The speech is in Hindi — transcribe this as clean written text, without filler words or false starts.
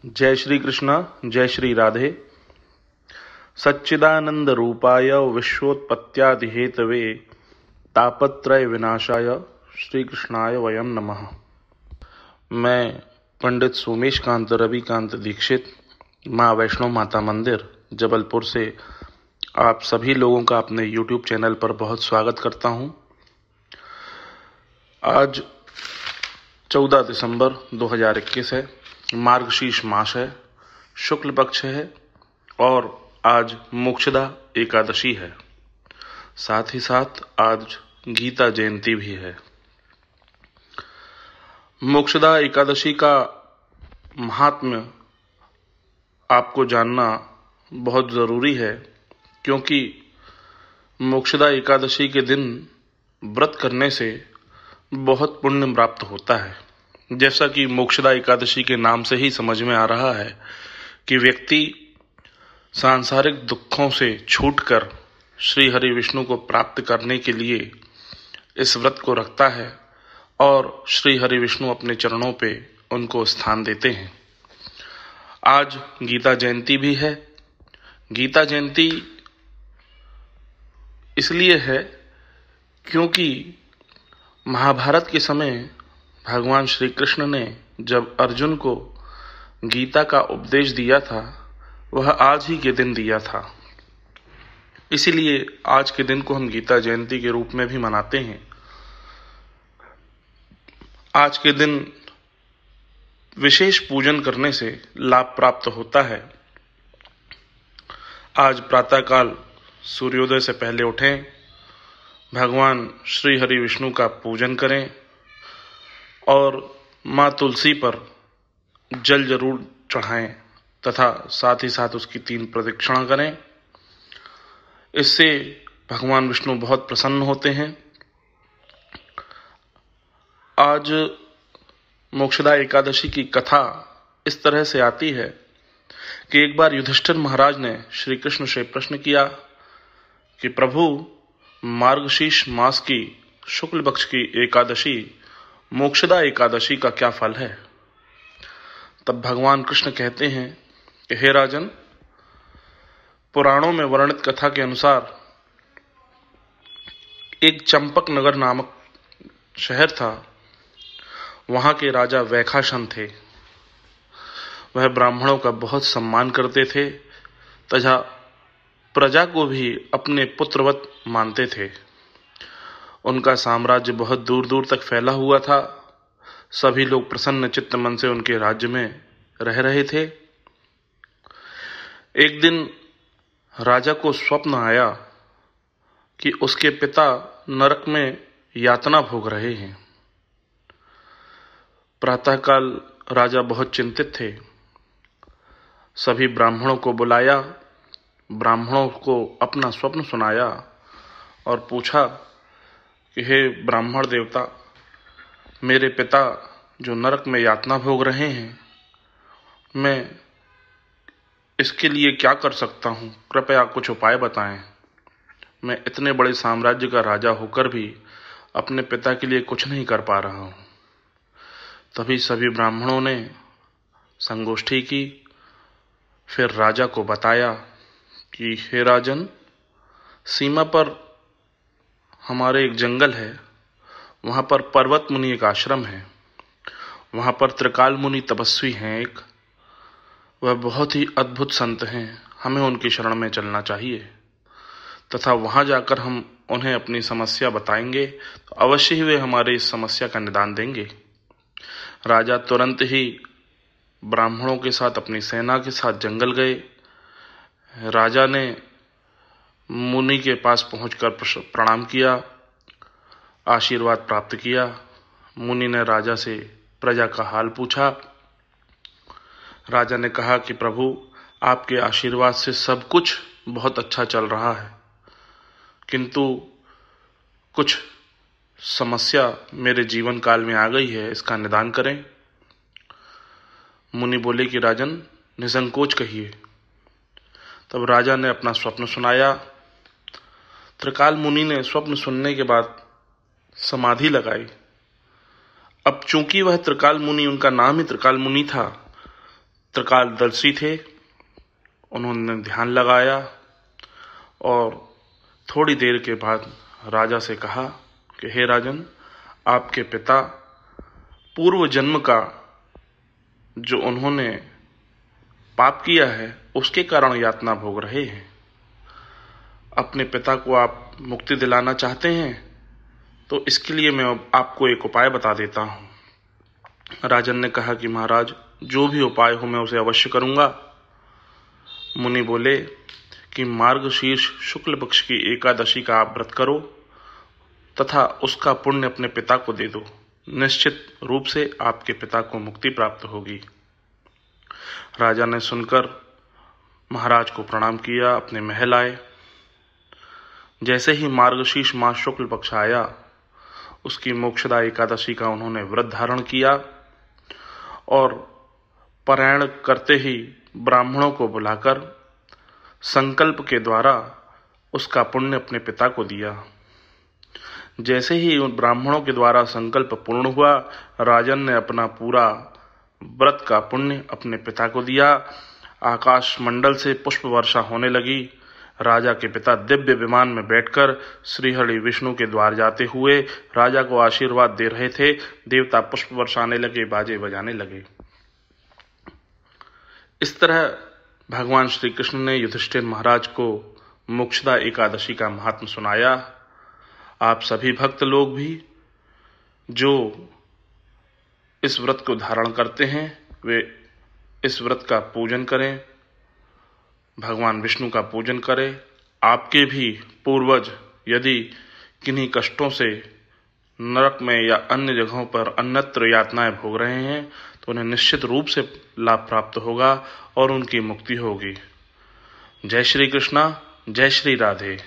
जय श्री कृष्ण, जय श्री राधे। सच्चिदानंद रूपाय विश्वोत्पत्त्यादि हेतवे तापत्रय विनाशाय श्री कृष्णाय वयम नमः। मैं पंडित सोमेश कांत रविकांत दीक्षित, माँ वैष्णो माता मंदिर जबलपुर से आप सभी लोगों का अपने YouTube चैनल पर बहुत स्वागत करता हूं। आज 14 दिसंबर 2021 है, मार्गशीर्ष मास है, शुक्ल पक्ष है और आज मोक्षदा एकादशी है। साथ ही साथ आज गीता जयंती भी है। मोक्षदा एकादशी का महात्म्य आपको जानना बहुत जरूरी है, क्योंकि मोक्षदा एकादशी के दिन व्रत करने से बहुत पुण्य प्राप्त होता है। जैसा कि मोक्षदा एकादशी के नाम से ही समझ में आ रहा है कि व्यक्ति सांसारिक दुखों से छूटकर श्री हरि विष्णु को प्राप्त करने के लिए इस व्रत को रखता है और श्री हरि विष्णु अपने चरणों पे उनको स्थान देते हैं। आज गीता जयंती भी है। गीता जयंती इसलिए है क्योंकि महाभारत के समय भगवान श्री कृष्ण ने जब अर्जुन को गीता का उपदेश दिया था, वह आज ही के दिन दिया था। इसीलिए आज के दिन को हम गीता जयंती के रूप में भी मनाते हैं। आज के दिन विशेष पूजन करने से लाभ प्राप्त होता है। आज प्रातःकाल सूर्योदय से पहले उठें, भगवान श्री हरि विष्णु का पूजन करें और माँ तुलसी पर जल जरूर चढ़ाएं तथा साथ ही साथ उसकी 3 प्रदक्षिणा करें। इससे भगवान विष्णु बहुत प्रसन्न होते हैं। आज मोक्षदा एकादशी की कथा इस तरह से आती है कि एक बार युधिष्ठिर महाराज ने श्री कृष्ण से प्रश्न किया कि प्रभु, मार्गशीर्ष मास की शुक्ल पक्ष की एकादशी मोक्षदा एकादशी का क्या फल है। तब भगवान कृष्ण कहते हैं कि हे राजन, पुराणों में वर्णित कथा के अनुसार एक चंपक नगर नामक शहर था। वहां के राजा वैखासन थे। वह ब्राह्मणों का बहुत सम्मान करते थे तथा प्रजा को भी अपने पुत्रवत मानते थे। उनका साम्राज्य बहुत दूर दूर तक फैला हुआ था। सभी लोग प्रसन्न चित्त मन से उनके राज्य में रह रहे थे। एक दिन राजा को स्वप्न आया कि उसके पिता नरक में यातना भोग रहे हैं। प्रातःकाल राजा बहुत चिंतित थे। सभी ब्राह्मणों को बुलाया, ब्राह्मणों को अपना स्वप्न सुनाया और पूछा कि हे ब्राह्मण देवता, मेरे पिता जो नरक में यातना भोग रहे हैं, मैं इसके लिए क्या कर सकता हूं? कृपया कुछ उपाय बताएं। मैं इतने बड़े साम्राज्य का राजा होकर भी अपने पिता के लिए कुछ नहीं कर पा रहा हूं। तभी सभी ब्राह्मणों ने संगोष्ठी की। फिर राजा को बताया कि हे राजन, सीमा पर हमारे एक जंगल है, वहां पर पर्वत मुनि एक आश्रम है। वहां पर त्रिकाल मुनि तपस्वी हैं एक, वह बहुत ही अद्भुत संत हैं। हमें उनकी शरण में चलना चाहिए तथा वहां जाकर हम उन्हें अपनी समस्या बताएंगे तो अवश्य ही वे हमारे इस समस्या का निदान देंगे। राजा तुरंत ही ब्राह्मणों के साथ अपनी सेना के साथ जंगल गए। राजा ने मुनि के पास पहुंचकर प्रणाम किया, आशीर्वाद प्राप्त किया। मुनि ने राजा से प्रजा का हाल पूछा। राजा ने कहा कि प्रभु, आपके आशीर्वाद से सब कुछ बहुत अच्छा चल रहा है, किंतु कुछ समस्या मेरे जीवन काल में आ गई है, इसका निदान करें। मुनि बोले कि राजन, निसंकोच कहिए। तब राजा ने अपना स्वप्न सुनाया। त्रिकाल मुनि ने स्वप्न सुनने के बाद समाधि लगाई। अब चूंकि वह त्रिकाल मुनि, उनका नाम ही त्रिकाल मुनि था, त्रिकालदर्शी थे। उन्होंने ध्यान लगाया और थोड़ी देर के बाद राजा से कहा कि हे राजन, आपके पिता पूर्व जन्म का जो उन्होंने पाप किया है उसके कारण यातना भोग रहे हैं। अपने पिता को आप मुक्ति दिलाना चाहते हैं तो इसके लिए मैं आपको एक उपाय बता देता हूं। राजन ने कहा कि महाराज, जो भी उपाय हो मैं उसे अवश्य करूंगा। मुनि बोले कि मार्गशीर्ष शुक्ल पक्ष की एकादशी का आप व्रत करो तथा उसका पुण्य अपने पिता को दे दो। निश्चित रूप से आपके पिता को मुक्ति प्राप्त होगी। राजा ने सुनकर महाराज को प्रणाम किया, अपने महल आए। जैसे ही मार्गशीर्ष मास शुक्ल पक्ष आया, उसकी मोक्षदा एकादशी का उन्होंने व्रत धारण किया और पारायण करते ही ब्राह्मणों को बुलाकर संकल्प के द्वारा उसका पुण्य अपने पिता को दिया। जैसे ही उन ब्राह्मणों के द्वारा संकल्प पूर्ण हुआ, राजन ने अपना पूरा व्रत का पुण्य अपने पिता को दिया। आकाश मंडल से पुष्प वर्षा होने लगी। राजा के पिता दिव्य विमान में बैठकर श्रीहरि विष्णु के द्वार जाते हुए राजा को आशीर्वाद दे रहे थे। देवता पुष्प वर्षाने लगे, बाजे बजाने लगे। इस तरह भगवान श्री कृष्ण ने युधिष्ठिर महाराज को मोक्षदा एकादशी का महात्म सुनाया। आप सभी भक्त लोग भी जो इस व्रत को धारण करते हैं वे इस व्रत का पूजन करें, भगवान विष्णु का पूजन करें। आपके भी पूर्वज यदि किन्हीं कष्टों से नरक में या अन्य जगहों पर अन्यत्र यातनाएं भोग रहे हैं तो उन्हें निश्चित रूप से लाभ प्राप्त होगा और उनकी मुक्ति होगी। जय श्री कृष्णा, जय श्री राधे।